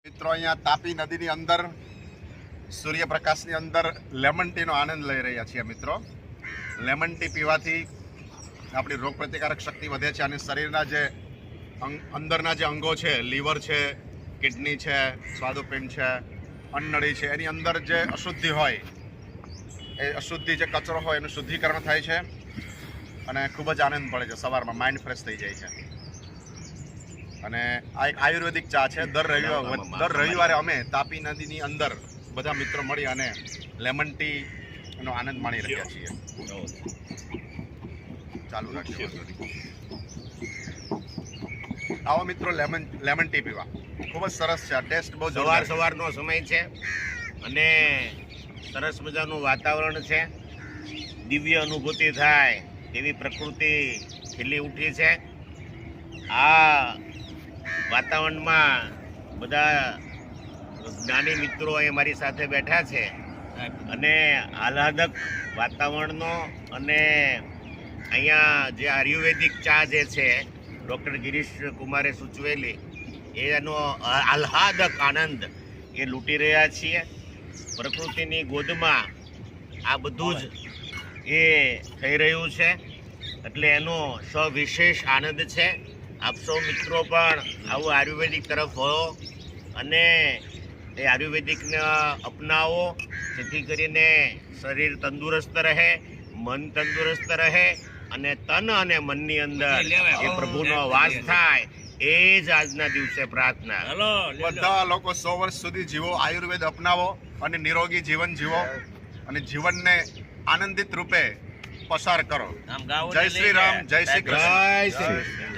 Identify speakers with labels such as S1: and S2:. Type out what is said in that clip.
S1: મિત્રો અહીંયા તાપી નદીની અંદર સૂર્યપ્રકાશની અંદર લેમન ટીનો આનંદ લઈ રહ્યા છીએ મિત્રો. લેમન ટી પીવાથી આપણી રોગપ્રતિકારક શક્તિ વધે છે અને શરીરના જે અંદરના જે અંગો છે, લીવર છે, કિડની છે, સ્વાદુપિંડ છે, અન્નળી છે, એની અંદર જે અશુદ્ધિ હોય એ અશુદ્ધિ જે કચરો હોય એનું શુદ્ધિકરણ થાય છે અને ખૂબ જ આનંદ પડે છે. સવારમાં માઇન્ડ ફ્રેશ થઈ જાય છે. અને આ એક આયુર્વેદિક ચા છે. દર રવિવારે અમે તાપી નદીની અંદર બધા મિત્રો મળી અને લેમન ટી નો આનંદ માણી રહ્યા છીએ. ચાલુ રાખીએ. આવો મિત્રો લેમન ટી પીવા. ખૂબ જ સરસ છે. આ ટેસ્ટ બહુ
S2: સવારનો સમય છે અને સરસ મજાનું વાતાવરણ છે. દિવ્ય અનુભૂતિ થાય એવી પ્રકૃતિ ખીલી ઉઠી છે. આ વાતાવરણમાં બધા જ્ઞાની મિત્રો અહીં મારી સાથે બેઠા છે અને આહલાદક વાતાવરણનો અને અહીંયા જે આયુર્વેદિક ચા જે છે ડૉક્ટર ગિરીશ કુમારે સૂચવેલી એનો આહલાદક આનંદ એ લૂંટી રહ્યા છીએ. પ્રકૃતિની ગોદમાં આ બધું જ એ થઈ રહ્યું છે એટલે એનો સવિશેષ આનંદ છે. આપ સૌ મિત્રો પણ આવું આયુર્વેદિક તરફ વળો અને એ આયુર્વેદિકને અપનાવો જેથી કરીને શરીર તંદુરસ્ત રહે, મન તંદુરસ્ત રહે અને તન અને મનની અંદર એ પ્રભુનો વાસ થાય. એ જ આજના દિવસે પ્રાર્થના.
S1: બધા લોકો 100 વર્ષ સુધી જીવો, આયુર્વેદ અપનાવો અને નિરોગી જીવન જીવો અને જીવનને આનંદિત રૂપે પસાર કરો. જય શ્રી રામ, જય શ્રી કૃષ્ણ.